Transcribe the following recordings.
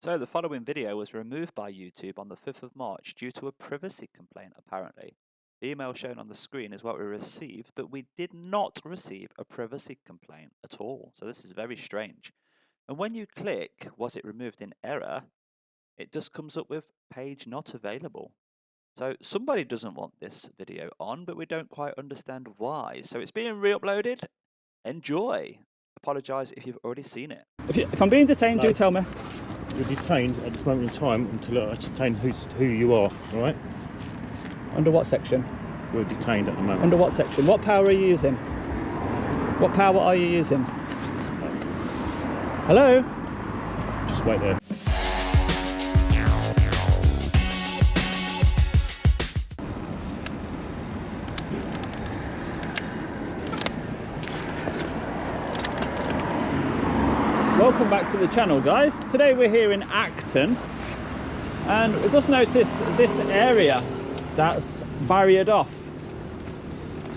So the following video was removed by YouTube on the 5th of March due to a privacy complaint, apparently. The email shown on the screen is what we received, but we did not receive a privacy complaint at all. So this is very strange. And when you click, was it removed in error, it just comes up with page not available. So somebody doesn't want this video on, but we don't quite understand why. So it's being re-uploaded. Enjoy. Apologise if you've already seen it. If I'm being detained, do tell me. You're detained at this moment in time until I ascertain who you are, alright? Under what section? You're detained at the moment. Under what section? What power are you using? What power are you using? Hello? Just wait there. Welcome back to the channel, guys. Today we're here in Acton and we just noticed this area that's barriered off.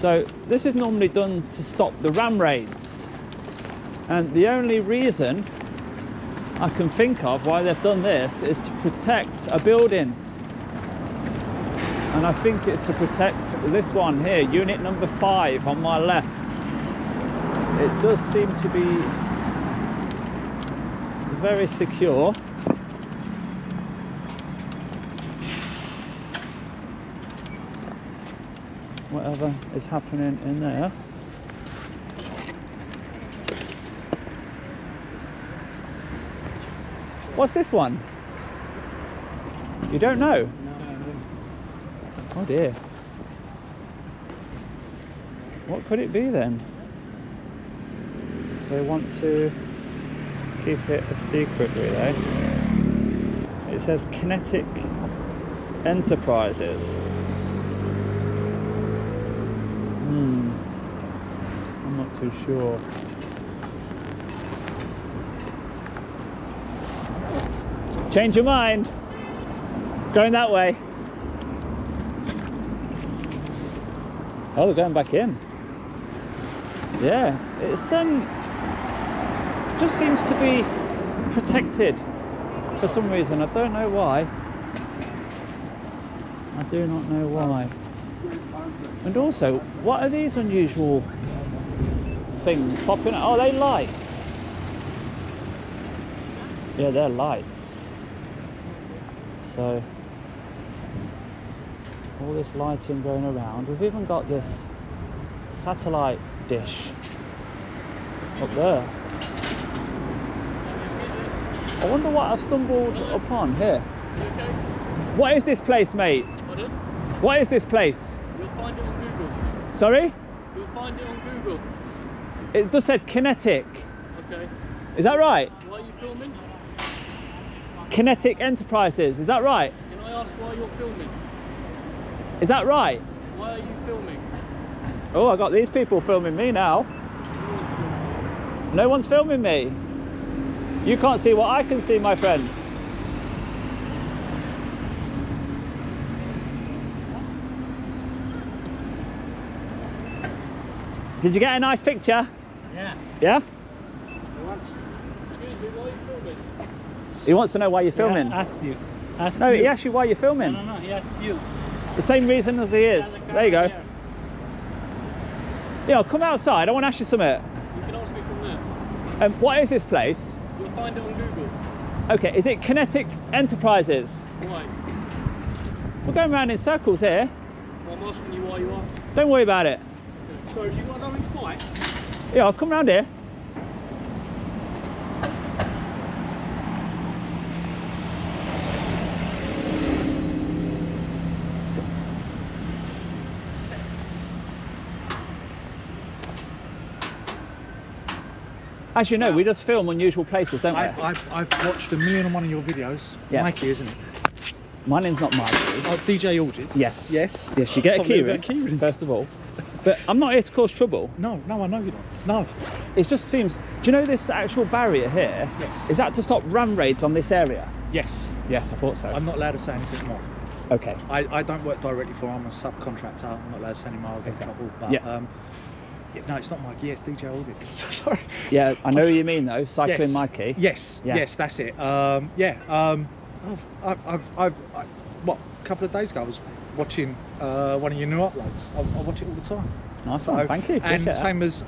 So this is normally done to stop the ram raids, and the only reason I can think of why they've done this is to protect a building, and I think it's to protect this one here, unit number 5 on my left. It does seem to be very secure. Whatever is happening in there. What's this one? You don't know? Oh dear. What could it be then? They want to keep it a secret, really. It says Kinetic Enterprises. I'm not too sure. Change your mind. Going that way. Oh, we're going back in. Yeah, it's just seems to be protected for some reason. I don't know why. I do not know why. And also, what are these unusual things popping out? Oh, they lights. Yeah, they're lights. So all this lighting going around. We've even got this satellite dish up there. I wonder what I've stumbled upon here. Okay. What is this place, mate? Pardon? What is this place? You'll find it on Google. Sorry? You'll find it on Google. It just said Kinetic. Okay. Is that right? Why are you filming? Kinetic Enterprises. Is that right? Can I ask why you're filming? Is that right? Why are you filming? Oh, I got these people filming me now. No one's filming me. You can't see what I can see, my friend. Did you get a nice picture? Yeah. Yeah? Excuse me, why are you filming? He wants to know why you're filming. Yeah, asked you. No, he asked you why you're filming. No, he asked you. The same reason as he is. There you go. Yeah, come outside. I want to ask you something. You can ask me from there. What is this place? You'll find it on Google. Okay, is it Kinetic Enterprises? Why? We're going around in circles here. Well, I'm asking you why you asked. Don't worry about it. So you want to go in quiet? Yeah, I'll come round here. As you know, we just film unusual places, don't we? I've watched 1,000,001 of your videos. Yeah. Mikey, isn't it? My name's not Mikey. Oh, DJAUDITS. Yes. Yes. Yes, you get a I've never key got a key ring. first of all. But I'm not here to cause trouble. No, I know you don't. No. It just seems... Do you know this actual barrier here? Yes. Is that to stop ram raids on this area? Yes. Yes, I thought so. I'm not allowed to say anything more. Okay. I don't work directly for. I'm a subcontractor. I'm not allowed to say any more. I'll get in trouble. But Yeah. Yeah, no, it's not Mikey. Yeah, it's djaudits. Sorry. Yeah, I know what you mean though. Cycling Yes. Mikey. Yes. Yeah. Yes, that's it. What, a couple of days ago, I was watching one of your new uploads. I watch it all the time. Nice one. Thank you. And Appreciate that. same as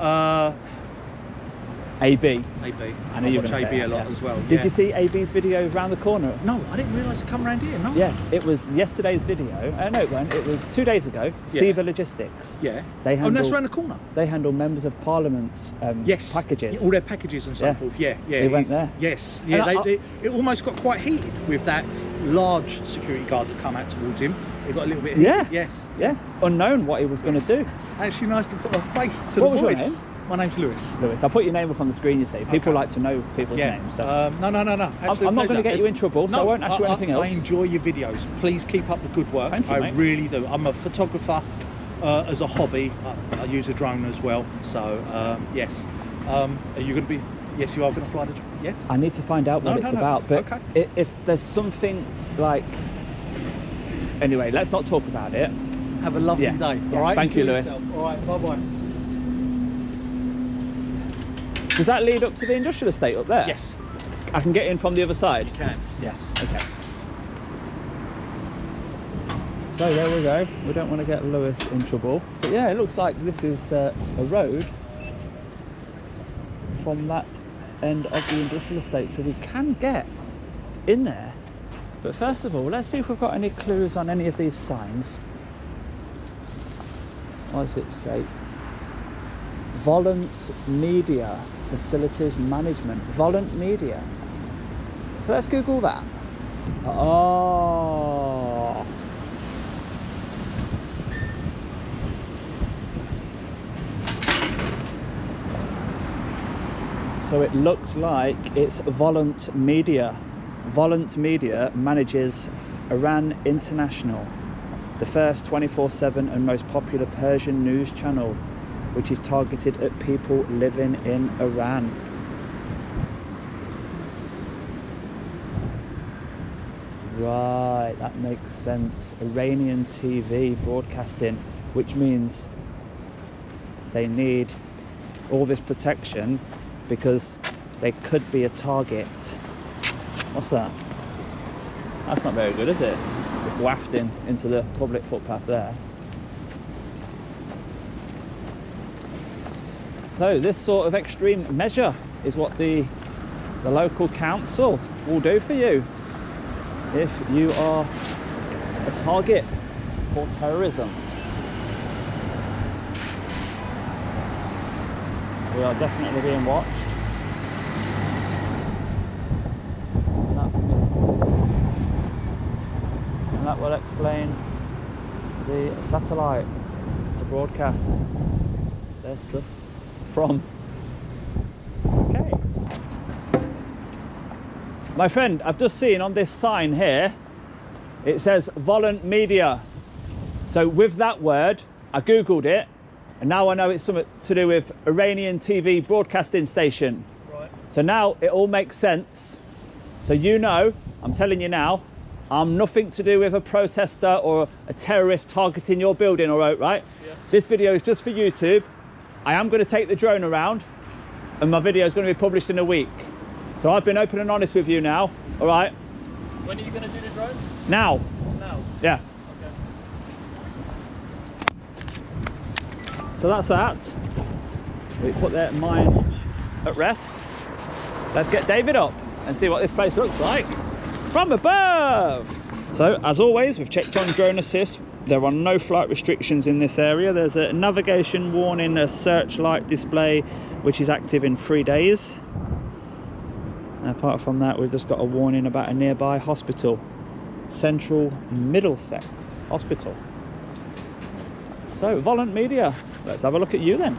AB. AB. I know you watch were gonna AB say a that, lot yeah. as well. Did you see AB's video round the corner? No, I didn't realise it come around here. No. Yeah, it was yesterday's video. No, it weren't. It was 2 days ago. Yeah. Seva Logistics. Yeah. They handle, that's around the corner. They handle members of Parliament's Yes. packages. Yeah, all their packages and so Yeah. forth. Yeah, yeah. They went there. Yes. Yeah. And It almost got quite heated with that large security guard that come out towards him. It got a little bit heated. Yeah. Yes. Yeah, unknown what he was going to do. Actually, nice to put a face to What was the your voice. name? My name's Lewis. Lewis, I'll put your name up on the screen, you see. People like to know people's Yeah. names. So. No. I'm not going to get you in trouble, so I won't ask you anything else. I enjoy your videos. Please keep up the good work. Thank you, I mate. really do. I'm a photographer as a hobby. I use a drone as well. So yes. Are you going to be? Yes, you are going to fly the drone. Yes. I need to find out what it's about, but Okay. if there's something like... Anyway, let's not talk about it. Have a lovely Yeah. day. Yeah. All right. Thank you, Enjoy Lewis. yourself. All right. Bye bye. Does that lead up to the industrial estate up there? Yes. I can get in from the other side? You can. Yes, okay. So there we go. We don't want to get Lewis in trouble. But yeah, it looks like this is a road from that end of the industrial estate, so we can get in there. But first of all, let's see if we've got any clues on any of these signs. What does it say? Volant Media Facilities Management. Volant Media. So let's Google that. Oh. So it looks like it's Volant Media. Volant Media manages Iran International, the first 24/7 and most popular Persian news channel, which is targeted at people living in Iran. Right, that makes sense. Iranian TV broadcasting, which means they need all this protection because they could be a target. What's that? That's not very good, is it? Just wafting into the public footpath there. So this sort of extreme measure is what the local council will do for you if you are a target for terrorism. We are definitely being watched. And that will explain the satellite to broadcast their stuff from. Okay. My friend, I've just seen on this sign here, it says Volant Media. So with that word, I Googled it, and now I know it's something to do with Iranian TV broadcasting station. Right. So now it all makes sense. So you know, I'm telling you now, I'm nothing to do with a protester or a terrorist targeting your building, all right? Yeah. This video is just for YouTube. I am going to take the drone around, and my video is going to be published in a week. So I've been open and honest with you now, all right? When are you going to do the drone? Now. Now. Yeah. Okay. So that's that. We put their mine at rest. Let's get David up and see what this place looks like from above. So as always, we've checked on drone assist. There are no flight restrictions in this area. There's a navigation warning, a searchlight display, which is active in 3 days. Apart from that, we've just got a warning about a nearby hospital, Central Middlesex Hospital. So, Volant Media, let's have a look at you then.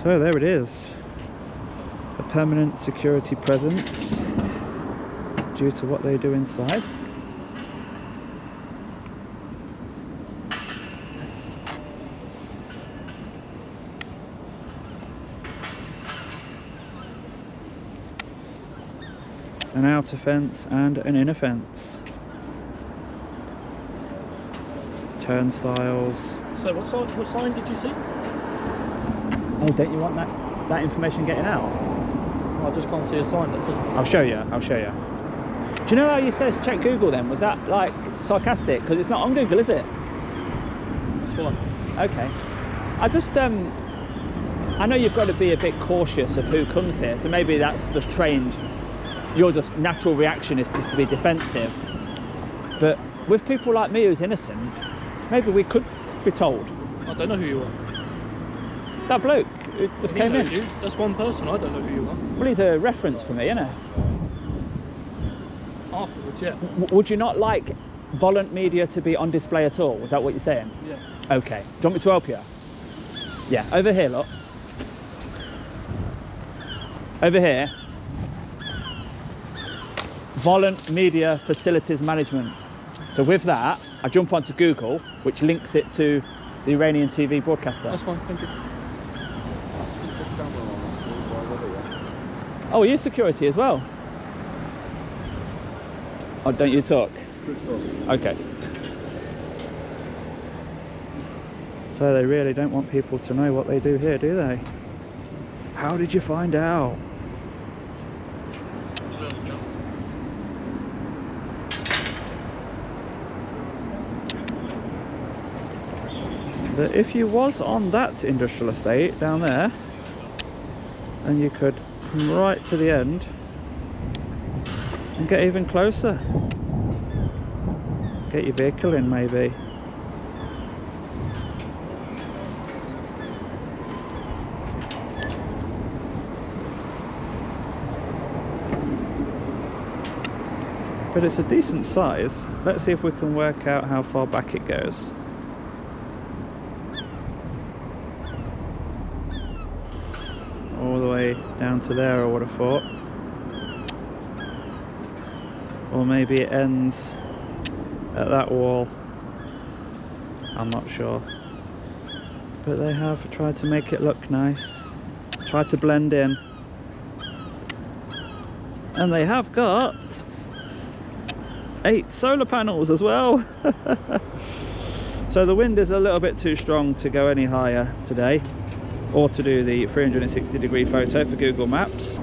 So there it is, a permanent security presence due to what they do inside. an outer fence and an inner fence. Turnstiles. So what sign did you see? Oh, don't you want that information getting out? I just can't see a sign, that's it. I'll show you. Do you know how you says check Google then? Was that like sarcastic? Because it's not on Google, is it? That's one. Okay. I just I know you've got to be a bit cautious of who comes here, so maybe that's just trained. Your just natural reaction is just to be defensive. But with people like me who's innocent, maybe we could be told. I don't know who you are. That bloke who just came in. You. That's one person, I don't know who you are. Well, he's a reference for me, isn't he? Afterwards, yeah. Would you not like Volant Media to be on display at all? Is that what you're saying? Yeah. Okay. Do you want me to help you? Yeah, over here, look. Over here. Volant Media Facilities Management. So with that, I jump onto Google, which links it to the Iranian TV broadcaster. That's fine, thank you. Oh, are you security as well? Oh, don't you talk? Okay. So they really don't want people to know what they do here, do they? How did you find out? That if you was on that industrial estate down there, then you could come right to the end and get even closer. Get your vehicle in maybe. But it's a decent size. Let's see if we can work out how far back it goes. All the way down to there, I would have thought. Or maybe it ends at that wall. I'm not sure. But they have tried to make it look nice. Tried to blend in. And they have got 8 solar panels as well. So the wind is a little bit too strong to go any higher today, or to do the 360-degree photo for Google Maps.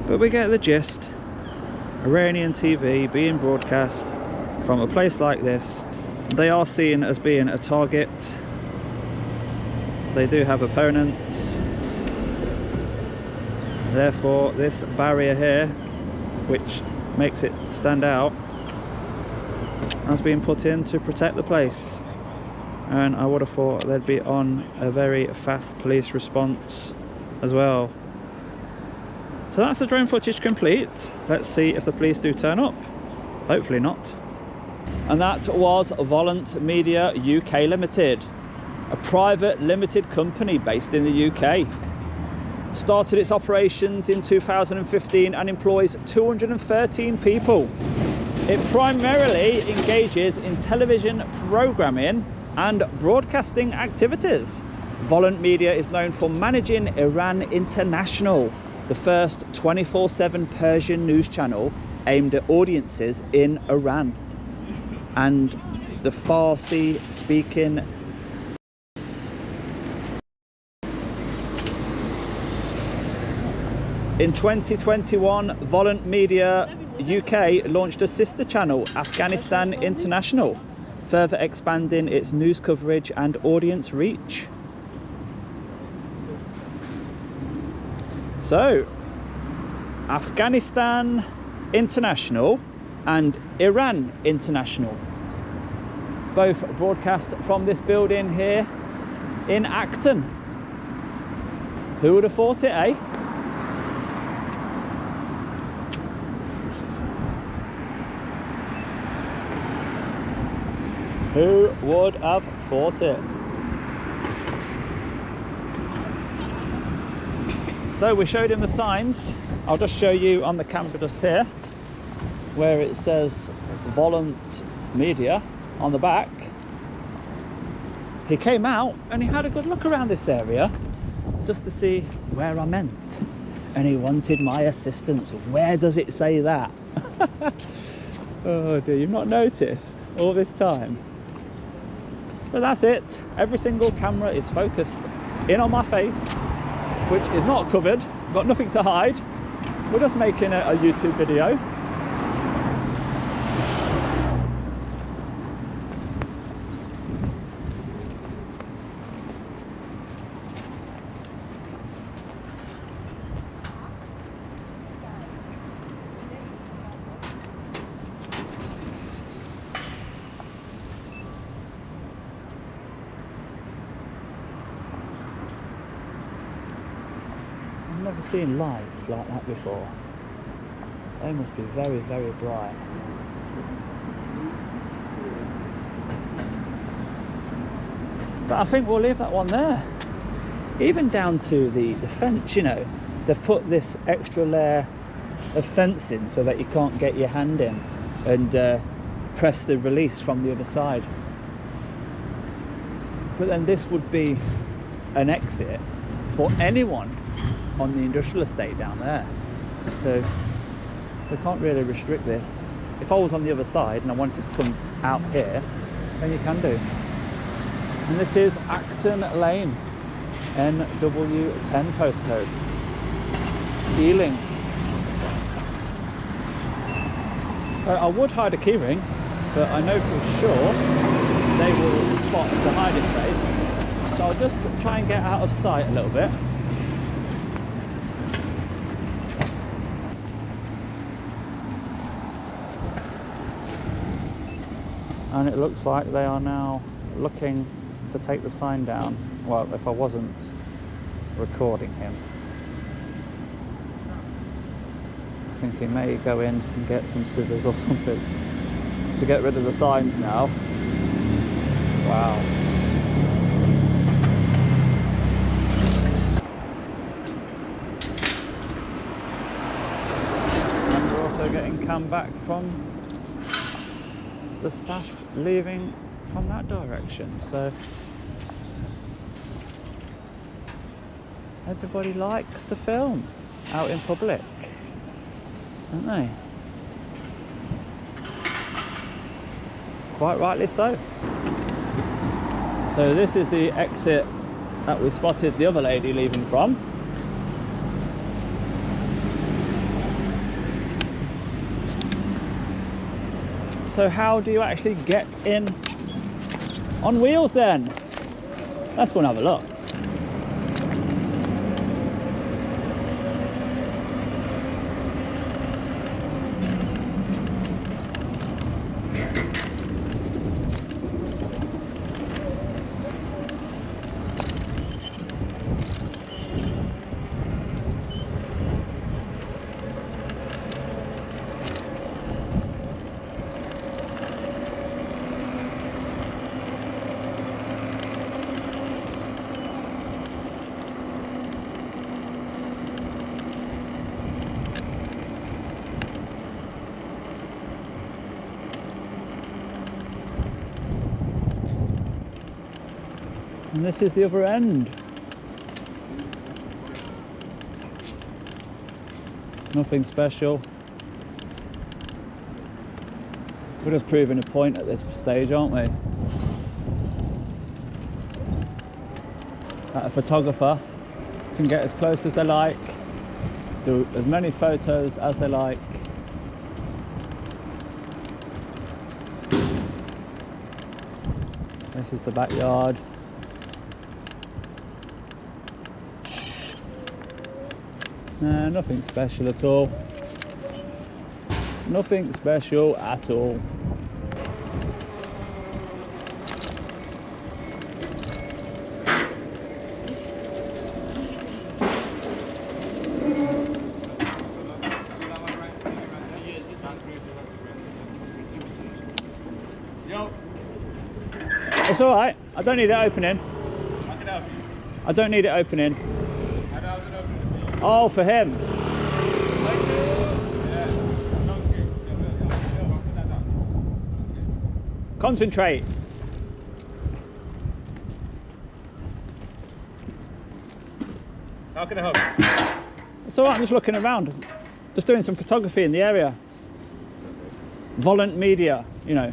But we get the gist. Iranian TV being broadcast from a place like this. They are seen as being a target. They do have opponents. Therefore, this barrier here, which makes it stand out, has been put in to protect the place. And I would have thought they'd be on a very fast police response as well. So that's the drone footage complete. Let's see if the police do turn up. Hopefully not. And that was Volant Media UK Limited, a private limited company based in the UK. Started its operations in 2015 and employs 213 people. It primarily engages in television programming and broadcasting activities. Volant Media is known for managing Iran International, the first 24/7 Persian news channel aimed at audiences in Iran and the Farsi speaking. In 2021, Volant Media UK launched a sister channel, Afghanistan International, further expanding its news coverage and audience reach. So, Afghanistan International and Iran International, both broadcast from this building here in Acton. Who would have thought it, eh? Who would have thought it? So we showed him the signs. I'll just show you on the camera just here, where it says Volant Media on the back. He came out and he had a good look around this area just to see where I meant. And he wanted my assistance. Where does it say that? Oh dear, you've not noticed all this time? But that's it. Every single camera is focused in on my face, which is not covered, got nothing to hide. We're just making a YouTube video. I've never seen lights like that before. They must be very, very bright. But I think we'll leave that one there. Even down to the fence, you know, they've put this extra layer of fencing so that you can't get your hand in and press the release from the other side. But then this would be an exit for anyone on the industrial estate down there. So they can't really restrict this. If I was on the other side and I wanted to come out here, then you can do. And this is Acton Lane, NW10 postcode, Ealing. I would hide a keyring, but I know for sure they will spot the hiding place. So I'll just try and get out of sight a little bit. And it looks like they are now looking to take the sign down. Well, if I wasn't recording him. I think he may go in and get some scissors or something to get rid of the signs now. Wow. And we're also getting come back from the staff leaving from that direction, so everybody likes to film out in public, don't they? Quite rightly so. So this is the exit that we spotted the other lady leaving from. So how do you actually get in on wheels then? Let's go and have a look. And this is the other end. Nothing special. We're just proving a point at this stage, aren't we? That a photographer can get as close as they like, do as many photos as they like. This is the backyard. No, nothing special at all. Nothing special at all. It's all right. I don't need it opening. I don't need it opening. Oh, for him. Concentrate. How can I help? It's all right. I'm just looking around, just doing some photography in the area. Volant Media, you know.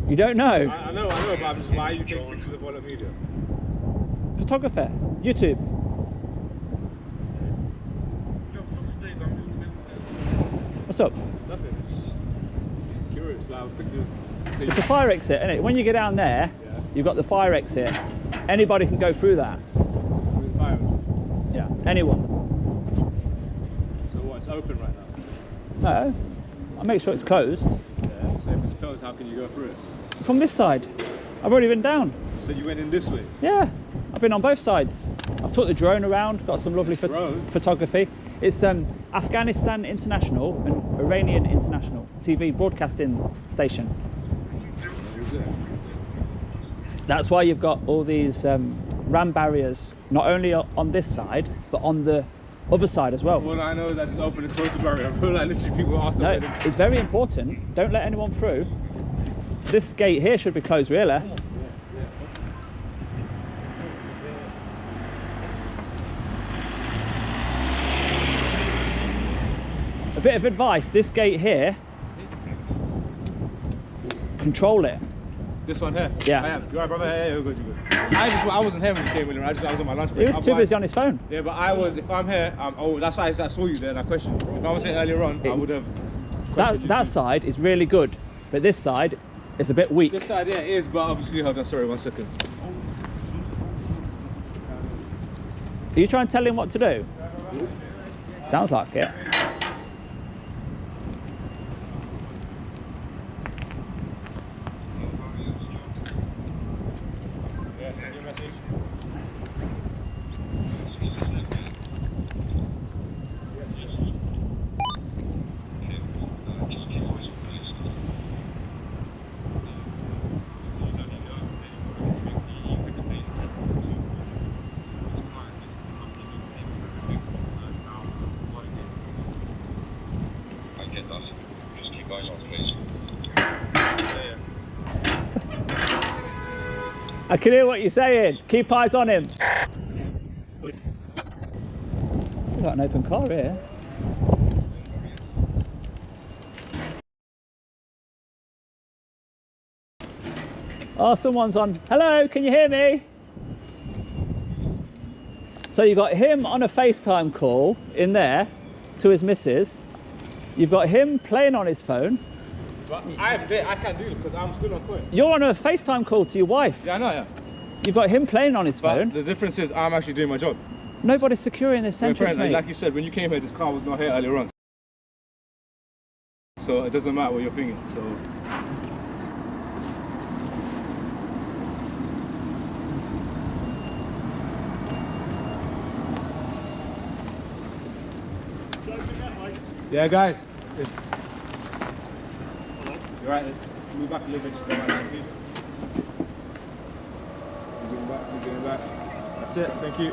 You don't know? I know, but I'm just, why are you taking pictures of Volant Media? Photographer, YouTube. What's up? Nothing. Just curious. Like, pictures. It's a fire exit, isn't it? When you get down there, Yeah. you've got the fire exit. Anybody can go through that. With fire. Yeah, anyone. So what? It's open right now. No, I'll make sure it's closed. Yeah. So if it's closed, how can you go through it? From this side. I've already been down. So you went in this way. Yeah, I've been on both sides. I've took the drone around, got some lovely Drone? photography. It's Afghanistan International and Iranian International TV broadcasting station. Who's it? That's why you've got all these ram barriers, not only on this side, but on the other side as well. Well, I know that it's open and closed the barrier. I feel like literally people ask No, them. it's very important. Don't let anyone through. This gate here should be closed, really. A bit of advice, this gate here, control it. This one here? Yeah. I am. You alright, brother? Yeah, you're good, you're good. I wasn't here when you came in. I was on my lunch He break. was too busy on his phone. Yeah, but I was, if I'm here, oh, that's why I saw you there and I questioned you. If I was here earlier on, I would have questioned you That too. side is really good, but this side is a bit weak. This side, yeah, it is, but obviously, hold on, sorry, 1 second. Are you trying to tell him what to do? Sounds like it. Yeah, send your message. I can hear what you're saying. Keep eyes on him. We've got an open car here. Oh, someone's on. Hello, can you hear me? So you've got him on a FaceTime call in there to his missus. You've got him playing on his phone. But I can't do it because I'm still on point. You're on a FaceTime call to your wife. Yeah, I know, yeah. You've got him playing on his But phone. the difference is I'm actually doing my job. Nobody's securing this My entrance, friend, mate. like you said, when you came here, this car was not here earlier on. So it doesn't matter what you're thinking. So yeah, guys. You're right. Let's move back a little bit. Just go right, please. We're getting back. We're getting back. That's it. Thank you.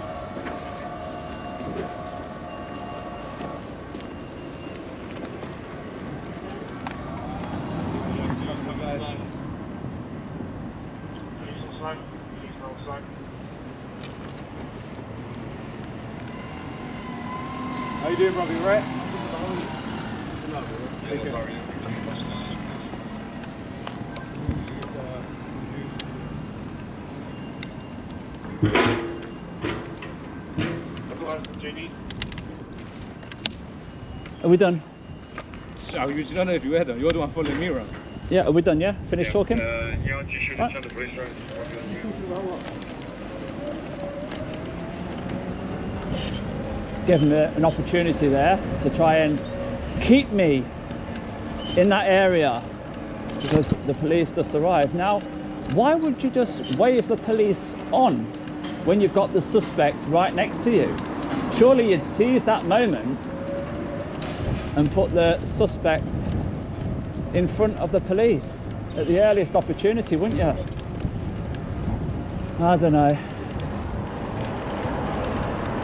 How you doing, brother? You right? Take care. Are we done? So you don't know if you were done. You're the one following me around. Yeah, are we done, yeah? Finished talking? Right. Give him an opportunity there to try and keep me in that area because the police just arrived. Now, why would you just wave the police on when you've got the suspect right next to you? Surely you'd seize that moment and put the suspect in front of the police at the earliest opportunity, wouldn't you? I don't know.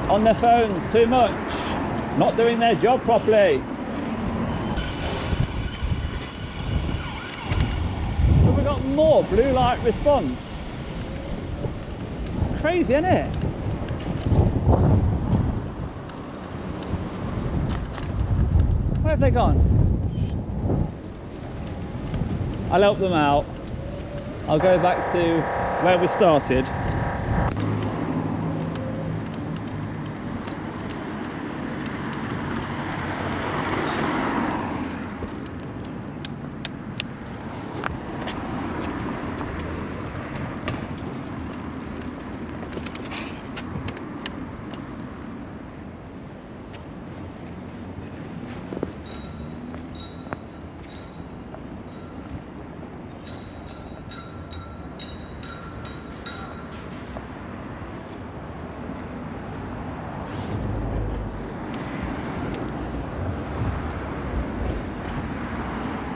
On their phones too much, not doing their job properly. But we've got more blue light response. Crazy, isn't it? Where have they gone? I'll help them out. I'll go back to where we started.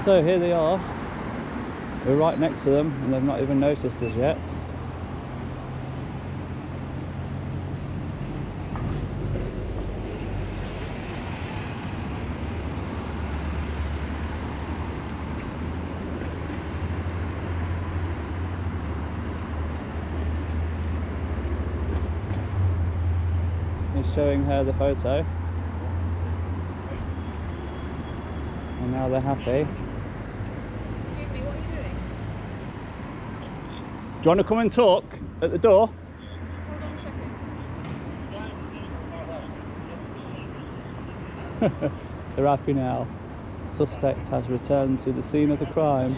So here they are. We're right next to them and they've not even noticed us yet. He's showing her the photo. And now they're happy. Excuse me, what are you doing? Do you want to come and talk at the door? Just hold on a second. They're happy now. Suspect has returned to the scene of the crime.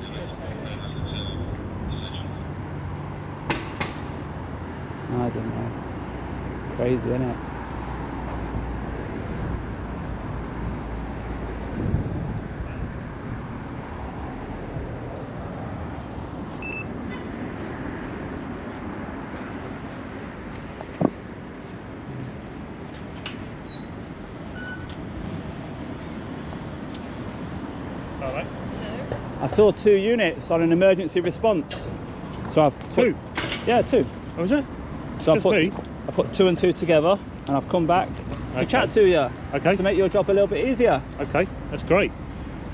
I don't know. Crazy, isn't it? I saw 2 units on an emergency response. So I've put, 2? Yeah, 2. Oh, was it? So Just me? I put 2 and 2 together and I've come back to Okay. chat to you. Okay. To make your job a little bit easier. Okay, that's great.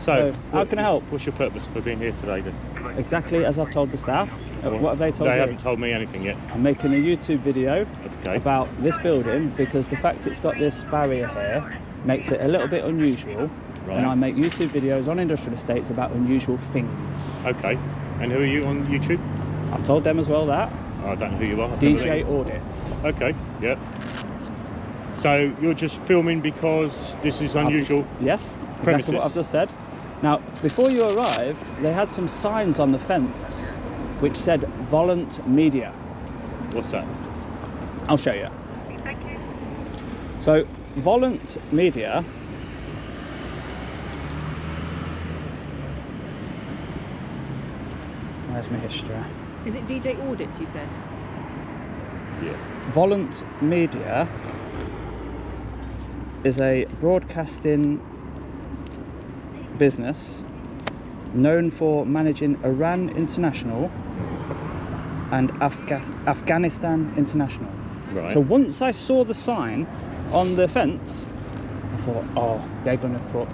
So, how can I help? What's your purpose for being here today then? Exactly as I've told the staff. What have they told They you? haven't told me anything yet. I'm making a YouTube video Okay. about this building because the fact it's got this barrier here makes it a little bit unusual. Right. And I make YouTube videos on industrial estates about unusual things. Okay. And who are you on YouTube? I've told them as well that. I don't know who you are. I don't know djaudits. who- Okay, yeah. So you're just filming because this is unusual? Yes, exactly Premises. what I've just said. Now, before you arrived, they had some signs on the fence which said Volant Media. What's that? I'll show you. So, Volant Media where's my history? Is it DJ Audits, you said? Yeah. Volant Media is a broadcasting business known for managing Iran International and Afghanistan International. Right. So once I saw the sign on the fence, I thought, oh, they're going to put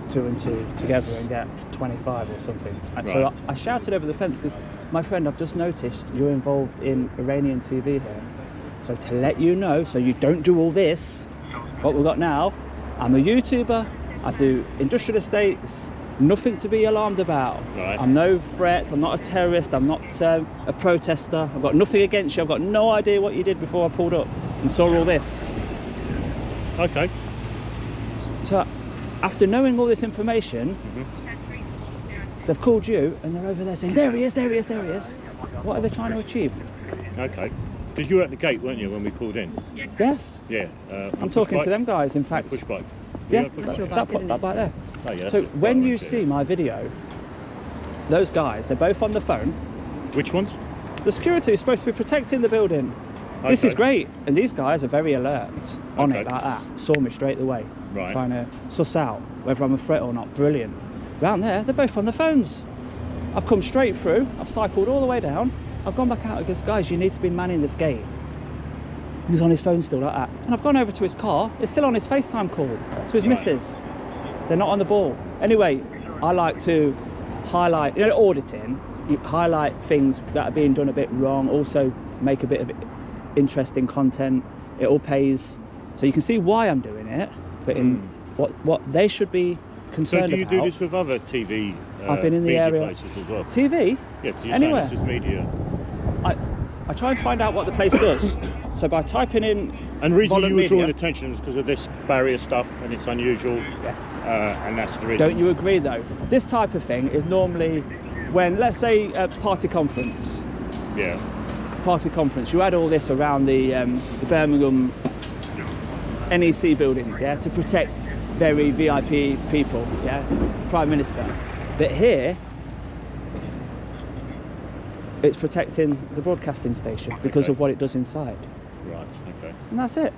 2 and 2 together and get 25 or something. And so Right. I shouted over the fence because, my friend, I've just noticed you're involved in Iranian TV here. So to let you know, so you don't do all this, what we've got now, I'm a YouTuber, I do industrial estates, nothing to be alarmed about. Right. I'm no threat, I'm not a terrorist, I'm not a protester, I've got nothing against you, I've got no idea what you did before I pulled up and saw all this. Okay. So after knowing all this information, they've called you and they're over there saying, there he is, there he is, there he is. What are they trying to achieve? Okay. Because you were at the gate, weren't you, when we pulled in? Yes, Yeah. I'm talking to them guys, in fact. Push bike. Yeah, push That's your bike. bike, isn't that it? bike there. Oh, yeah, that's So what when I you went to. see my video, those guys, they're both on the phone. Which ones? The security is supposed to be protecting the building. This is Okay. great, and these guys are very alert on it Okay. like that. Saw me straight away, Right. trying to suss out whether I'm a threat or not. Brilliant. Round there, they're both on the phones. I've come straight through, I've cycled all the way down, I've gone back out and goes, guys, you need to be manning this gate. He's on his phone still like that. And I've gone over to his car, it's still on his FaceTime call to his Right. missus. They're not on the ball. Anyway, I like to highlight, you know, auditing, you highlight things that are being done a bit wrong, also make a bit of interesting content. It all pays. So you can see why I'm doing it, but in what they should be concerned So do you about. do this with other TV I've been in the media area. places as well? TV? Yeah, because you're Anywhere. saying this is media. I try and find out what the place does. So by typing in And the reason Volant you were drawing Media- attention is because of this barrier stuff, and it's unusual, Yes. and that's the reason. Don't you agree though? This type of thing is normally when, let's say, a party conference, Yeah. you had all this around the Birmingham NEC buildings, yeah, to protect very VIP people, yeah, Prime Minister. But here, it's protecting the broadcasting station because Okay. of what it does inside. Right. Okay. And that's it.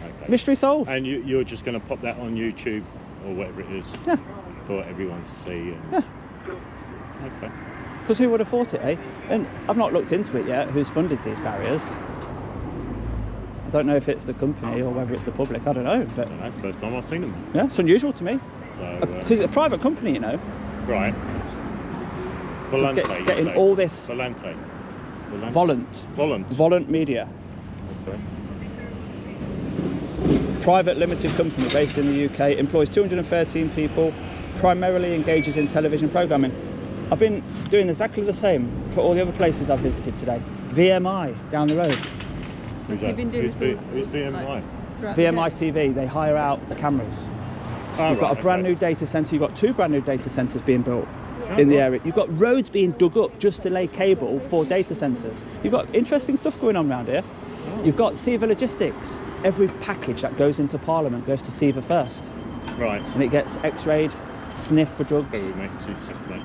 Okay. Mystery solved. And you're just going to pop that on YouTube or whatever it is Yeah. for everyone to see. And... Yeah. Okay. Because who would have thought it, eh? And I've not looked into it yet, who's funded these barriers. I don't know if it's the company or whether it's the public, I don't know. But I don't know, it's the first time I've seen them. yeah, it's unusual to me. So, Because it's a private company, you know. right. So Volante. getting you say? all this Volante. Volant. Volant. Volant Media. Okay. Private limited company based in the UK, employs 213 people, primarily engages in television programming. I've been doing exactly the same for all the other places I've visited today. VMI down the road. Who's So you've been doing Who's this Who's all, VMI? like, throughout the VMI day? TV, they hire out the cameras. Oh, You've got right, a brand okay. new data centre, you've got 2 brand new data centres being built Oh, in the right. area. You've got roads being dug up just to lay cable for data centres. You've got interesting stuff going on around here. Oh. You've got Seaver Logistics. Every package that goes into Parliament goes to Seaver first. Right. And it gets x-rayed, sniffed for drugs. Bear with me 2 seconds, mate.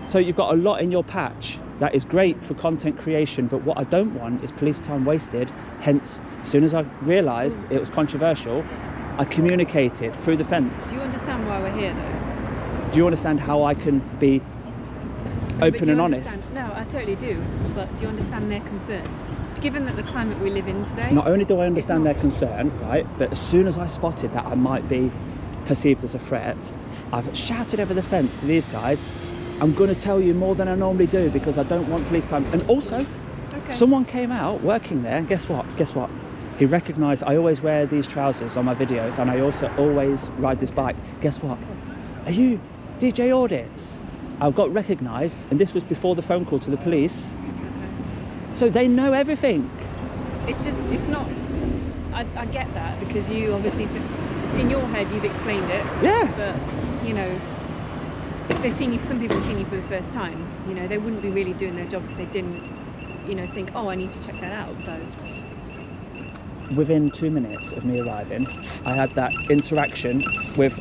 So you've got a lot in your patch that is great for content creation, but what I don't want is police time wasted. Hence, as soon as I realised it was controversial, I communicated through the fence. Do you understand why we're here though? Do you understand how I can be But do open you and understand- honest? No, I totally do. But do you understand their concern? Given that the climate we live in today. Not only do I understand not- their concern, right, but as soon as I spotted that I might be perceived as a threat, I've shouted over the fence to these guys, I'm going to tell you more than I normally do because I don't want police time. And also, Okay. someone came out working there, and guess what? He recognised I always wear these trousers on my videos and I also always ride this bike. Guess what? Are you djaudits? I got recognised, and this was before the phone call to the police. So they know everything. It's just, it's not. I get that because you obviously, in your head, you've explained it. Yeah. But, you know, if they've seen you, some people have seen you for the first time, you know, they wouldn't be really doing their job if they didn't, you know, think, oh, I need to check that out. So, Within 2 minutes of me arriving, I had that interaction with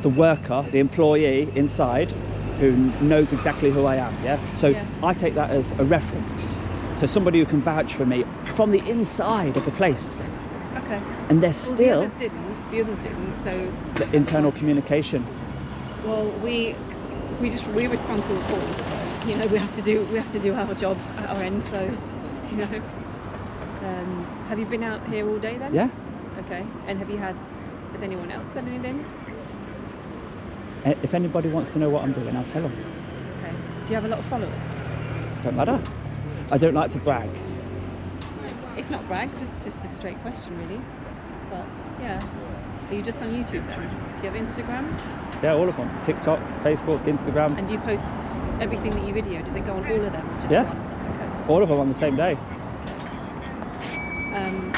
the worker, the employee inside, who knows exactly who I am, yeah? So Yeah. I take that as a reference. So somebody who can vouch for me from the inside of the place. okay. And they're Well, still the others didn't. So, the internal communication. well, we respond to reports. So, you know, we have to do our job at our end. So, you know, have you been out here all day then? Yeah? Okay. And has anyone else said anything? If anybody wants to know what I'm doing, I'll tell them. Okay. Do you have a lot of followers? Don't matter. I don't like to brag. It's not brag, just a straight question really. But yeah. Are you just on YouTube then? Do you have Instagram? Yeah, all of them. TikTok, Facebook, Instagram, And do you post everything that you video? Does it go on all of them? Or just Yeah. one? all of them on the same day. Okay.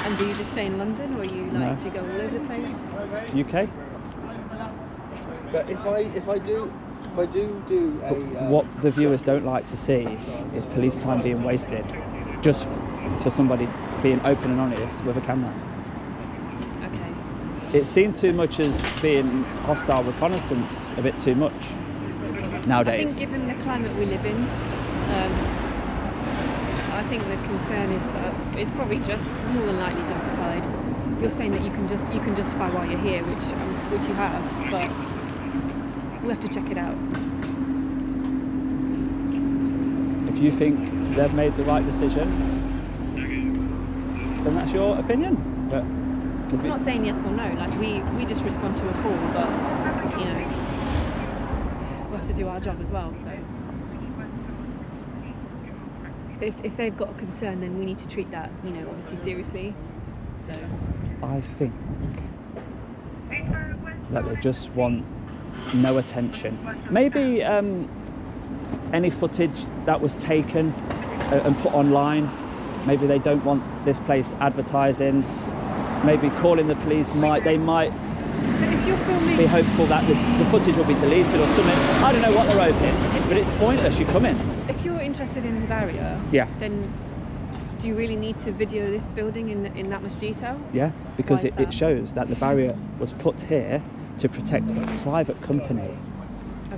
And do you just stay in London, or are you like No. do you go all over the place? UK? But if I do a What the viewers don't like to see is police time being wasted just for somebody being open and honest with a camera. Okay. It's seen too much as being hostile reconnaissance a bit too much I nowadays. think given the climate we live in, I think the concern is probably just more than likely justified. You're saying that you can justify why you're here, which you have, but we have to check it out. If you think they've made the right decision, then that's your opinion. But I'm not saying yes or no. Like we just respond to a call, but you know, we have to do our job as well. So if they've got a concern, then we need to treat that, you know, obviously seriously. So I think that they just want no attention. Maybe any footage that was taken and put online, maybe they don't want this place advertising. Maybe calling the police they might So if you're filming, be hopeful that the footage will be deleted or something. I don't know what they're hoping, but it's pointless. You come in. if you're interested in the barrier, Yeah. then do you really need to video this building in that much detail? Yeah, because Why is it that? shows that the barrier was put here to protect a private company.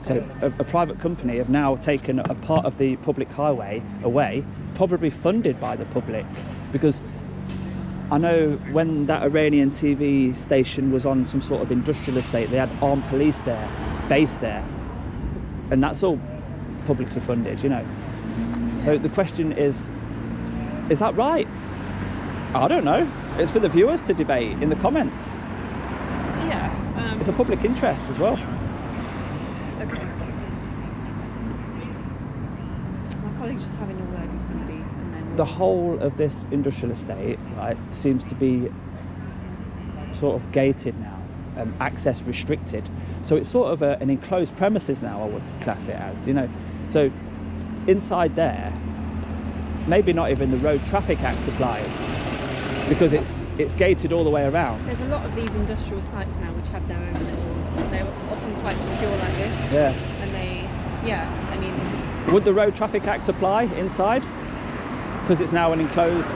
So a private company have now taken a part of the public highway away, probably funded by the public, because I know when that Iranian TV station was on some sort of industrial estate, they had armed police there, based there, and that's all publicly funded, you know. So the question is that right? I don't know. It's for the viewers to debate in the comments. Yeah. It's a public interest as well. Okay. My colleague's just having a word with somebody, and then The whole of this industrial estate, right, seems to be sort of gated now, access restricted. So it's sort of an enclosed premises now, I would class it as, you know. So inside there, maybe not even the Road Traffic Act applies, because it's gated all the way around. there's a lot of these industrial sites now which have their own little. They're often quite secure like this. Yeah. And I mean, Would the Road Traffic Act apply inside? Because it's now an enclosed.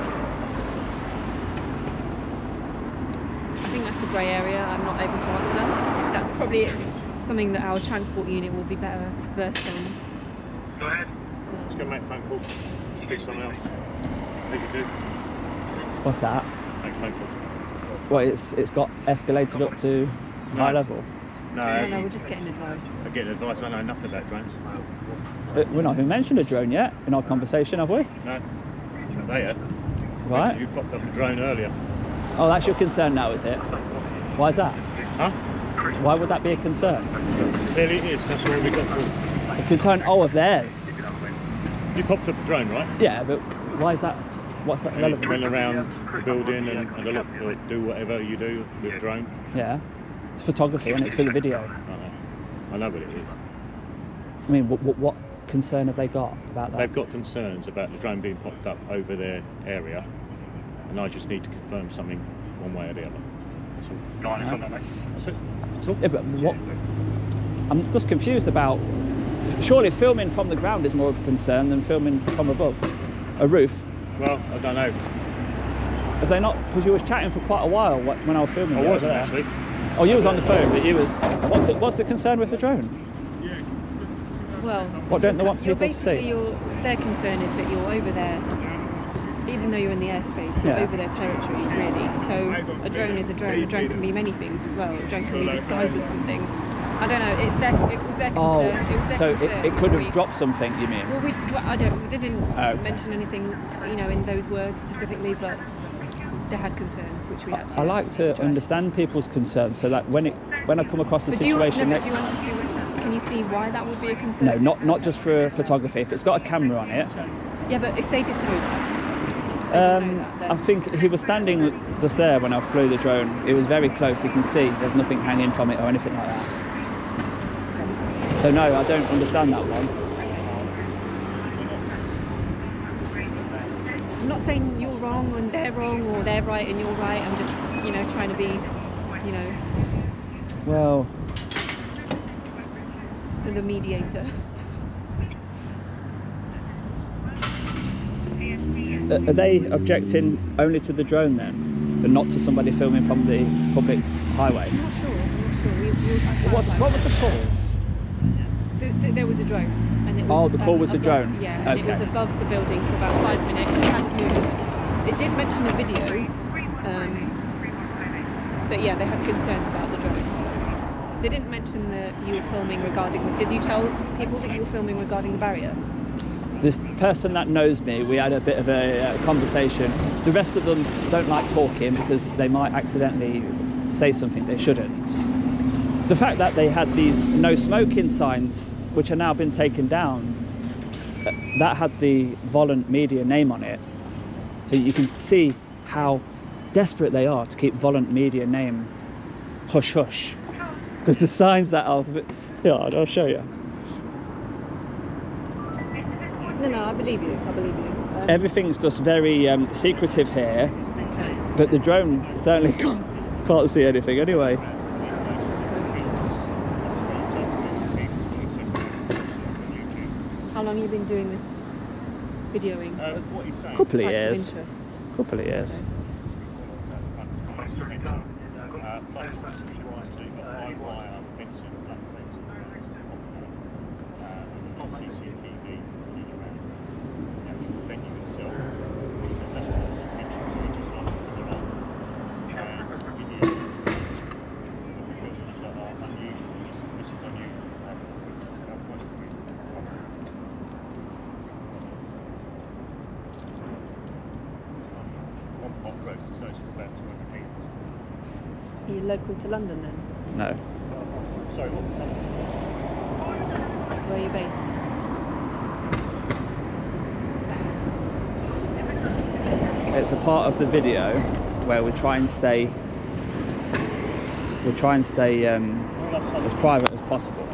I think that's a grey area. I'm not able to answer that. That's probably something that our transport unit will be better versed on. Go ahead. Just go make a phone call. Speak to someone else. Leave it do. What's that? Make a phone call. Well, it's got escalated up to high level. No, No, we're just getting advice. I get advice. I know nothing about drones. We're not even mentioned a drone yet in our conversation, have we? No, not they have. Right. You popped up a drone earlier. Oh, that's your concern now, is it? Why is that? Huh? Why would that be a concern? Clearly it is. That's what we got called. A concern, of theirs. You popped up a drone, right? Yeah, but why is that? What's that And you relevant? went around the building and had a look, or do whatever you do with drone. Yeah, it's photography and it's for the video. I know what it is. I mean, what concern have they got about that? They've got concerns about the drone being popped up over their area, and I just need to confirm something one way or the other. That's all. That's it. That's all. Yeah, but what? I'm just confused about. Surely filming from the ground is more of a concern than filming from above, a roof. Well, I don't know. Have they not? Because you was chatting for quite a while when I was filming. I you wasn't over there. actually. Oh, you was on the phone, but you was. What's the concern with the drone? Well, What don't they want you're people to see? basically their concern is that you're over there, even though you're in the airspace, you're Yeah. over their territory, really. So a drone is a drone. A drone can be many things as well. A drone can be disguised as something. I don't know. It was their concern. Oh, it was their so concern. it could have dropped something, you mean? Well, they didn't Okay. mention anything, in those words specifically, but they had concerns which we had to I like to address. understand people's concerns so that when I come across a But do you, situation no, next but can you see why that would be a concern? No, not just for photography. If it's got a camera on it, Yeah, but if they didn't know that, I think he was standing just there when I flew the drone. It was very close. You can see there's nothing hanging from it or anything like that. So no, I don't understand that one. I'm not saying you're wrong and they're wrong, or they're right and you're right. I'm just, trying to be, Well, the mediator. are they objecting only to the drone then, and not to somebody filming from the public highway? I'm not sure. What was the call? There was a drone, and it was. Oh, the call was the above, drone. Yeah, and it was Okay. above the building for about 5 minutes. It hadn't moved. It did mention a video, but yeah, they had concerns about the drone. So they didn't mention that you were filming regarding. Did you tell people that you were filming regarding the barrier? The person that knows me, we had a bit of a conversation. The rest of them don't like talking because they might accidentally say something they shouldn't. The fact that they had these no smoking signs, which have now been taken down, that had the Volant Media name on it. So you can see how desperate they are to keep Volant Media name hush hush. because the signs that are, yeah, I'll show you. No, I believe you. I believe you. Everything's just very secretive here, Okay. but the drone certainly can't see anything anyway. How long have you been doing this videoing? What he's saying. Couple of Types of years. interest. Couple of years. Are you local to London then? No. Sorry, what was that? Where are you based? It's a part of the video where we try and stay as private as possible.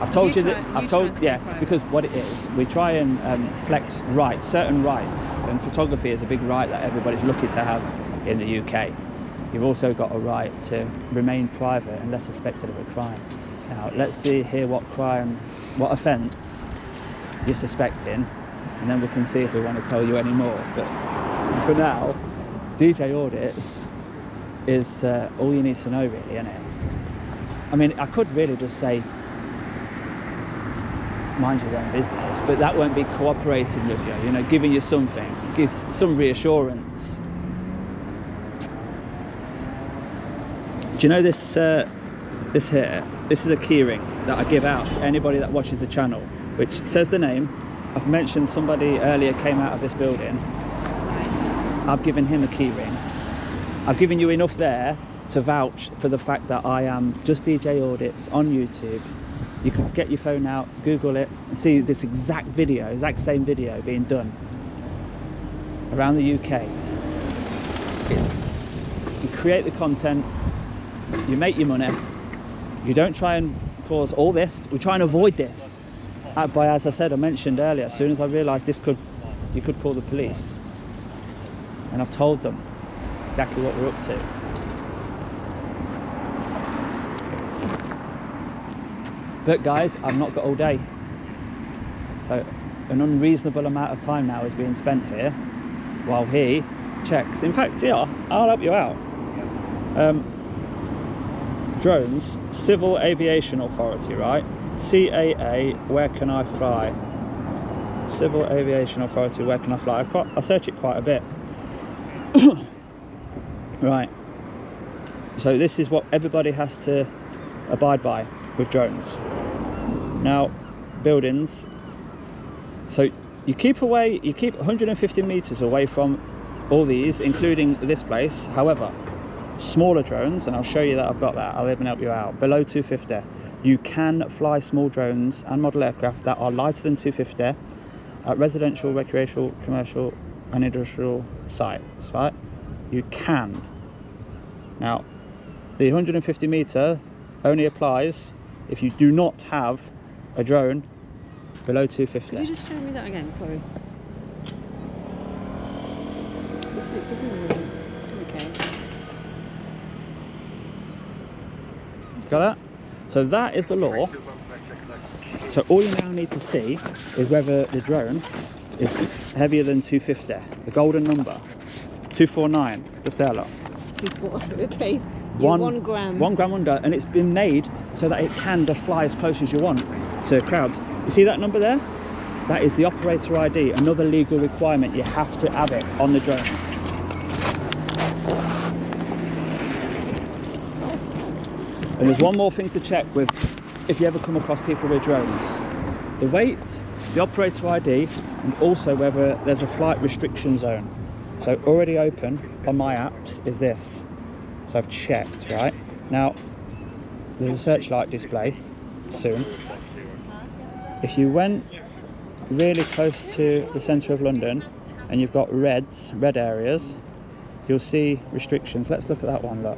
I've told you that. I've told, yeah, because what it is, we try and flex rights, certain rights, and photography is a big right that everybody's lucky to have in the UK. You've also got a right to remain private unless suspected of a crime. Now, let's see here what crime, what offence you're suspecting, and then we can see if we want to tell you any more. But for now, djaudits is all you need to know, really, isn't it? I mean, I could really just say, mind your own business, but that won't be cooperating with you, giving you something, gives some reassurance. Do you know this this here? This is a keyring that I give out to anybody that watches the channel, which says the name. I've mentioned somebody earlier came out of this building. I've given him a keyring. I've given you enough there to vouch for the fact that I am just djaudits on YouTube. You can get your phone out, Google it, and see this exact same video being done around the UK. You create the content, you make your money, you don't try and cause all this, we try and avoid this. But as I said, I mentioned earlier, as soon as I realised you could call the police, and I've told them exactly what we're up to. But guys, I've not got all day. So an unreasonable amount of time now is being spent here while he checks. In fact, yeah, I'll help you out. Drones, Civil Aviation Authority, right? CAA, where can I fly? Civil Aviation Authority, where can I fly? I search it quite a bit. Right. So this is what everybody has to abide by with drones. Now, buildings. So you keep 150 meters away from all these, including this place. However, smaller drones, and I'll show you that I've got that, I'll even help you out, below 250. You can fly small drones and model aircraft that are lighter than 250 at residential, recreational, commercial and industrial sites, right? You can. Now, the 150 meter only applies if you do not have a drone below 250. Could you just show me that again? Sorry. Okay. Got that? So that is the law. So all you now need to see is whether the drone is heavier than 250. The golden number, 249. Just there, look. 249. Okay. 1 gram. 1 gram under, and it's been made so that it can just fly as close as you want to crowds. You see that number there? That is the operator ID, another legal requirement. You have to have it on the drone. And there's one more thing to check with if you ever come across people with drones. The weight, the operator ID, and also whether there's a flight restriction zone. So already open on my apps is this. So I've checked, right? Now, there's a searchlight display soon. If you went really close to the centre of London and you've got red areas, you'll see restrictions. Let's look at that one, look.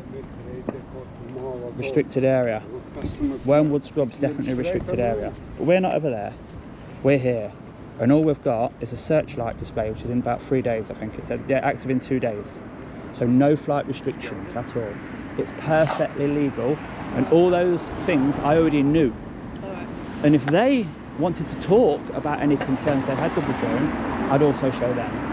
Restricted area. Wormwood Scrub's definitely a restricted area. But we're not over there. We're here. And all we've got is a searchlight display, which is in about 3 days, I think. It's active in 2 days. So no flight restrictions at all. It's perfectly legal. And all those things I already knew. And if they wanted to talk about any concerns they had with the drone, I'd also show them.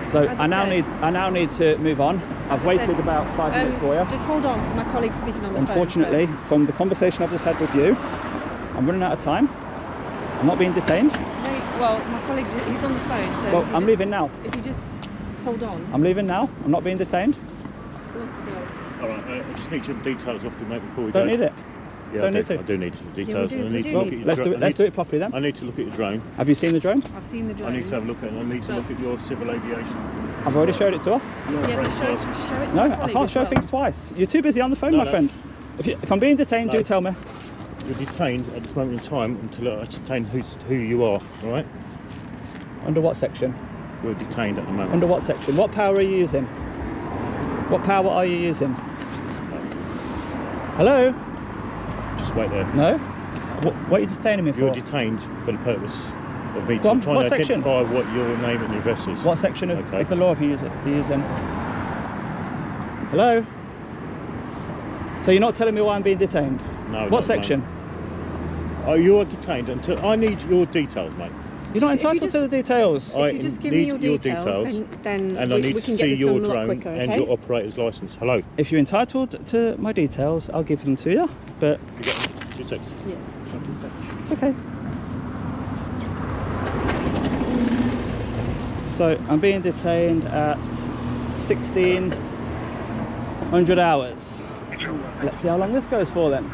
So I now need to move on. I've waited about 5 minutes for you. Just hold on, because my colleague's speaking on the Unfortunately, phone. from the conversation I've just had with you, I'm running out of time. I'm not being detained. No, well, my colleague, he's on the phone, so... Well, I'm leaving now. If you just hold on. I'm leaving now. I'm not being detained. He wants to go. All right, I just need some details off you, mate, before we go. Don't need it. Yeah, Don't need to. I do need some details. we do- I need we to do look need- at your Let's do dro- it. Let's do it properly then. I need to look at your drone. Have you seen the drone? I've seen the drone. I need to have a look at it. I need to look at your civil aviation. I've already showed it to her. Yeah, but show it to No, my I colleague can't as show well. things twice. You're too busy on the phone, No, my no. friend. If I'm being detained, No. do tell me. You're detained at this moment in time until I ascertain who you are, all right? Under what section? You're detained at the moment. Under what section? What power are you using? What power are you using? Hello? Just wait there. No? What are you detaining me for? You're detained for the purpose of me Go on, trying what to section? identify what your name and address is. What section of, Okay. of the law have you using? Hello? So you're not telling me why I'm being detained? No. What section? Oh, you are detained until I need your details, mate. You're not If you entitled to the details. I If you just give me need your your details, then And I need we to can get see this your done a lot drone quicker, and okay? your operator's license. Hello. If you're entitled to my details, I'll give them to you, but You got 2 seconds. Yeah. it's okay. So I'm being detained at 1600 hours. Let's see how long this goes for then.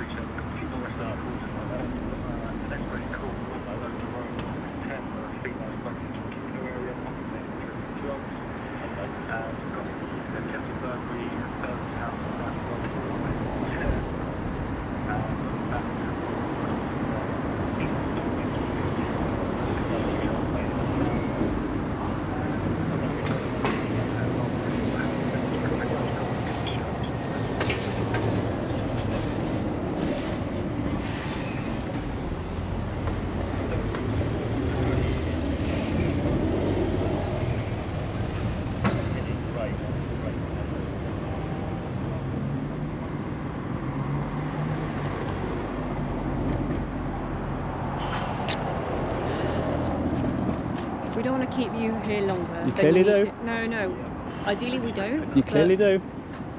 We don't want to keep you here longer. You than clearly need do. to. No. Ideally, we don't. You but clearly do.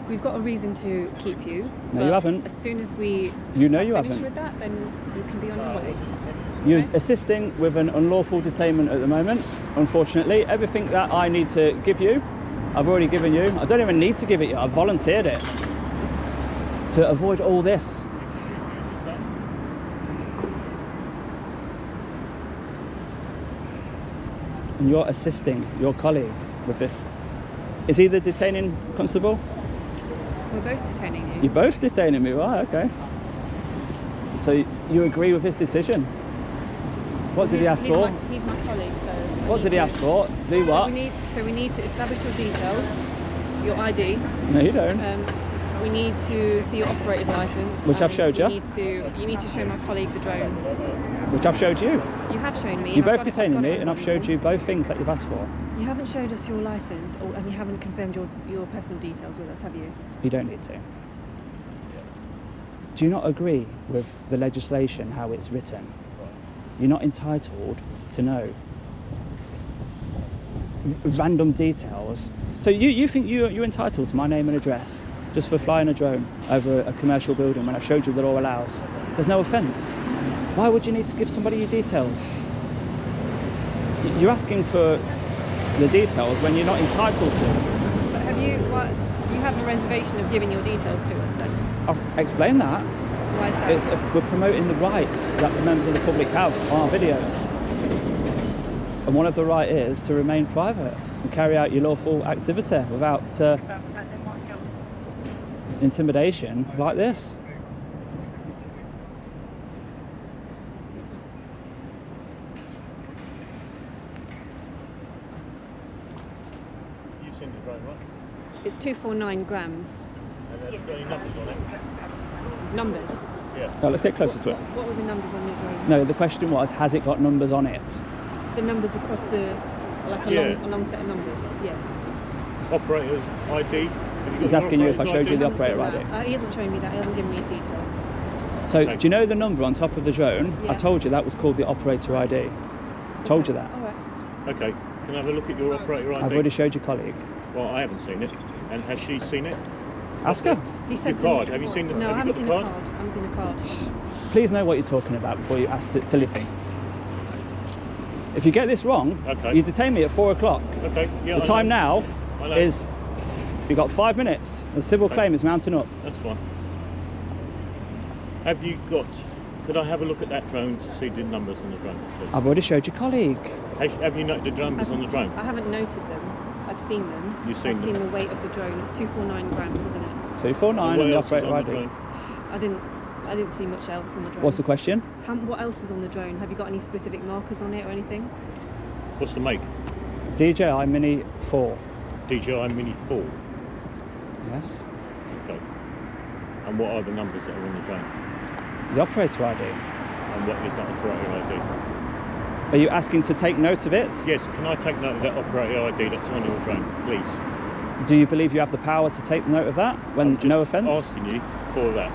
We've got a reason to keep you. No, you but haven't. As soon as we You know are you finished haven't. with that, then you can be on your way. You're Okay. assisting with an unlawful detainment at the moment, unfortunately. Everything that I need to give you, I've already given you. I don't even need to give it you, I volunteered it. To avoid all this. And you're assisting your colleague with this. Is he the detaining constable? We're both detaining you. You're both detaining me, right, okay. So you agree with his decision? What did he ask for? He's my colleague, so. What did he ask for? Do So what? we need to establish your details, your ID. No, you don't. We need to see your operator's license. Which I've and showed you. You need to show my colleague the drone. Which I've showed you. You have shown me. You're and I've both got it- detaining got me, it and I've showed you both things that you've asked for. You haven't showed us your license, and you haven't confirmed your personal details with us, have you? You don't need to. Do you not agree with the legislation, how it's written? You're not entitled to know random details. So you think you're entitled to my name and address just for flying a drone over a commercial building when I've showed you the law allows? There's no offence. Why would you need to give somebody your details? You're asking for the details when you're not entitled to. But you have a reservation of giving your details to us then? I'll explain that. Why is that? We're promoting the rights that the members of the public have on our videos. And one of the right is to remain private and carry out your lawful activity without intimidation like this. You've seen the drone, right? It's 249 grams. And Has it got any numbers on it? Numbers? Yeah. Now, let's get closer to it. What were the numbers on your drone? No, the question was, has it got numbers on it? The numbers across the, like a, Yeah. long, a long set of numbers? Yeah. Operator's ID. Have got He's your asking you if I operator's showed you the I haven't operator seen ID. that. He hasn't shown me that. He hasn't given me his details. So, Okay. do you know the number on top of the drone? I Yeah. told you that was called the operator ID. Told you that. All right. Okay. Can I have a look at your operator ID? I've already showed your colleague. Well, I haven't seen it. And has she seen it? Ask her. He said Your card. Have you seen the? No, I have you haven't got seen the a card? card. I haven't seen a card. Please know what you're talking about before you ask silly things. If you get this wrong, Okay. you detain me at 4 o'clock. Okay. Yeah. The I time know. now I know. is, you've got 5 minutes. The civil Okay. claim is mounting up. That's fine. Have you got? Could I have a look at that drone to see the numbers on the drone, please? I've already showed your colleague. Have you noted the numbers on the drone? I haven't noted them. I've seen them. You've seen I've them? seen the weight of the drone. It's 249 grams, wasn't it? 249 what and the else is operator on the ID. drone? I didn't see much else on the drone. What's the question? What else is on the drone? Have you got any specific markers on it or anything? What's the make? DJI Mini 4. DJI Mini 4. Yes. Okay. And what are the numbers that are on the drone? The operator ID. And what is that operator ID? Are you asking to take note of it? Yes, can I take note of that operator ID that's on your drone, please? Do you believe you have the power to take note of that? When I'm just no offence? asking you for that.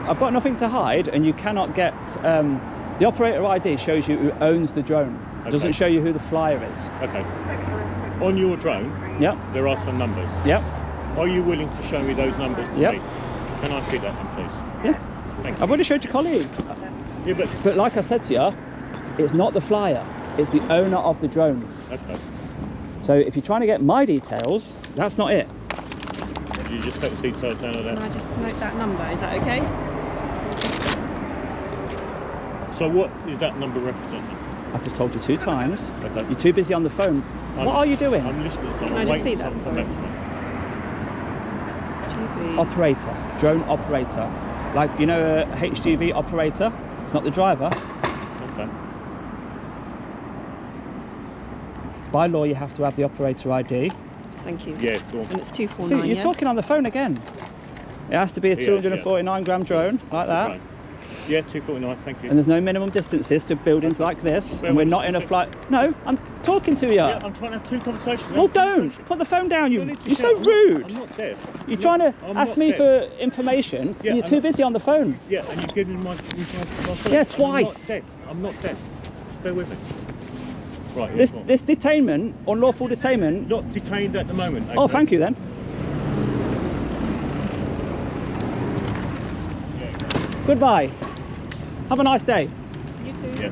I've got nothing to hide, and you cannot get. The operator ID shows you who owns the drone. It doesn't Okay. show you who the flyer is. Okay. On your drone, Yep. there are some numbers. Yep. Are you willing to show me those numbers to Yep. me? Can I see that then, please? Yeah. Thank you. I've already showed your colleague. Yeah, but But like I said to you, it's not the flyer. It's the owner of the drone. okay. So if you're trying to get my details, that's not it. You just take the details down of Can that. I just note that number? Is that okay? So what is that number representing? I've just told you 2 times. Okay. You're too busy on the phone. What are you doing? I'm listening to Can someone. I just waiting see for that? someone to come back to me. GB. Operator, drone operator. Like, you know, a HGV operator? It's not the driver. Okay. By law, you have to have the operator ID. Thank you. Yeah, go on. And it's 249. See, you're yeah? talking on the phone again. It has to be a Yes, 249 gram drone, like that. Okay. Yeah, 249, thank you. And there's no minimum distances to buildings like this. And we're not in a flight. No, I'm talking to you. Yeah, I'm trying to have 2 conversations. Well, Have a don't. conversation. Put the phone down. You don't need to You're so shout. I'm not- rude. I'm not deaf. You're trying to I'm ask not me deaf. for information. Yeah, and you're I'm too not- busy on the phone. Yeah, and you've given me my Yeah, twice. I'm not deaf. Just bear with me. Right, yeah, This go on. this detainment, unlawful detainment. Not detained at the moment. Oh, okay? thank you then. Yeah, Goodbye. Have a nice day. You too. yeah.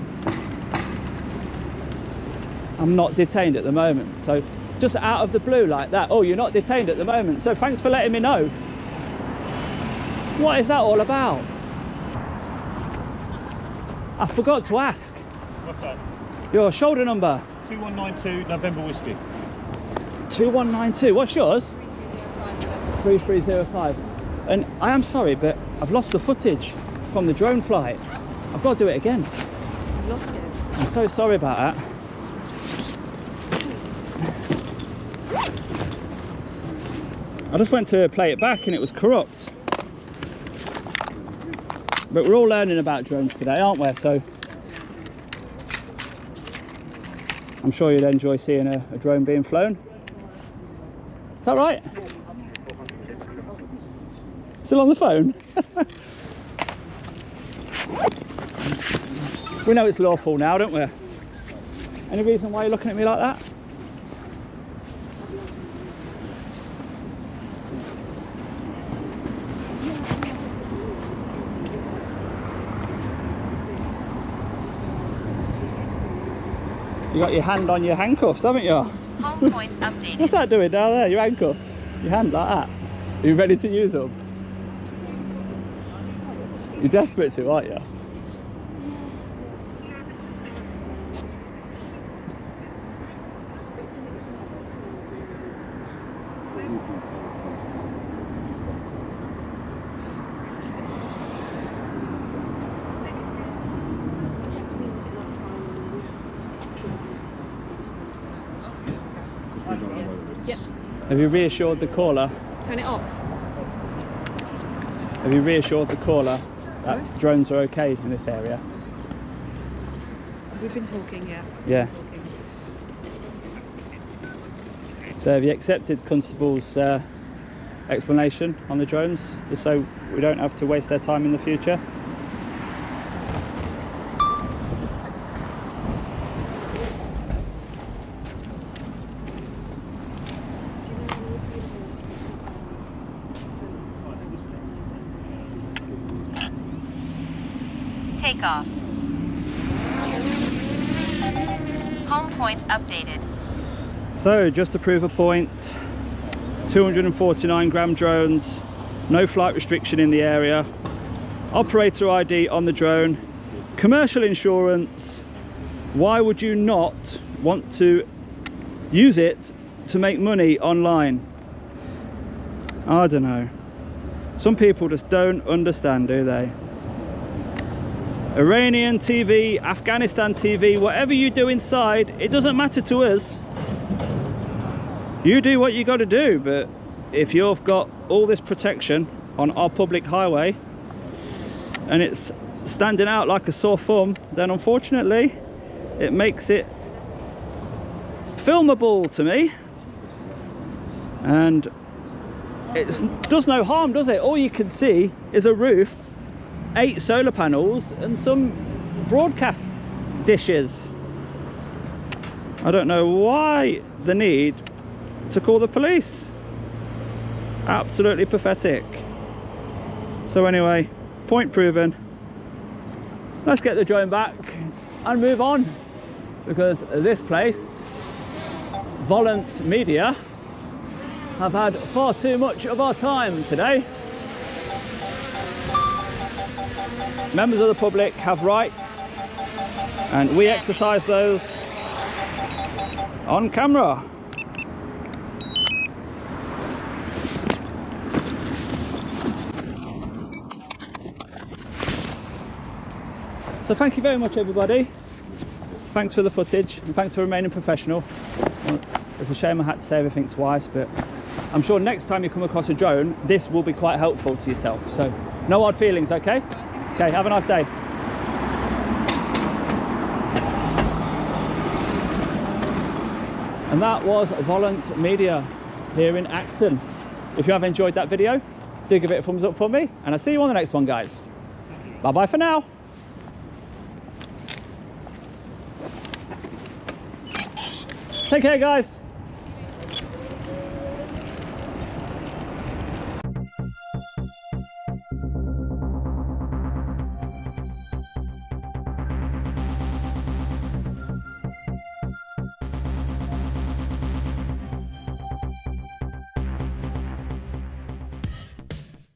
I'm not detained at the moment. So just out of the blue like that. Oh, you're not detained at the moment. So thanks for letting me know. What is that all about? I forgot to ask. What's that? Your shoulder number. 2192 November Whiskey. 2192. What's yours? 3305. And I am sorry, but I've lost the footage from the drone flight. I've got to do it again. I've lost it. I'm so sorry about that. I just went to play it back and it was corrupt. But we're all learning about drones today, aren't we? So I'm sure you'd enjoy seeing a drone being flown. Is that right? Still on the phone? We know it's lawful now, don't we? Any reason why you're looking at me like that? You got your hand on your handcuffs, haven't you? Home point updated. What's that doing down there? Your handcuffs? Your hand like that? Are you ready to use them? You're desperate to, aren't you? Yep. Have you reassured the caller? Turn it off. Have you reassured the caller that Sorry? drones are okay in this area? We've been talking, yeah. Yeah. Talking. So have you accepted Constable's explanation on the drones, just so we don't have to waste their time in the future? Take off. Home point updated. So just to prove a point, 249 gram drones, no flight restriction in the area, operator ID on the drone, commercial insurance. Why would you not want to use it to make money online? I don't know. Some people just don't understand, do they? Iranian TV, Afghanistan TV, whatever you do inside, it doesn't matter to us. You do what you got to do, but if you've got all this protection on our public highway and it's standing out like a sore thumb, then unfortunately it makes it filmable to me, and it does no harm, does it? All you can see is a roof, 8 solar panels and some broadcast dishes. I don't know why the need to call the police. Absolutely pathetic. So anyway, point proven. Let's get the drone back and move on, because this place, Volant Media, have had far too much of our time today. Members of the public have rights, and we exercise those on camera. So thank you very much, everybody. Thanks for the footage, and thanks for remaining professional. It's a shame I had to say everything twice, but I'm sure next time you come across a drone, this will be quite helpful to yourself. So no hard feelings, okay? Okay, have a nice day. And that was Volant Media here in Acton. If you have enjoyed that video, do give it a thumbs up for me, and I'll see you on the next one, guys. Bye bye for now. Take care, guys.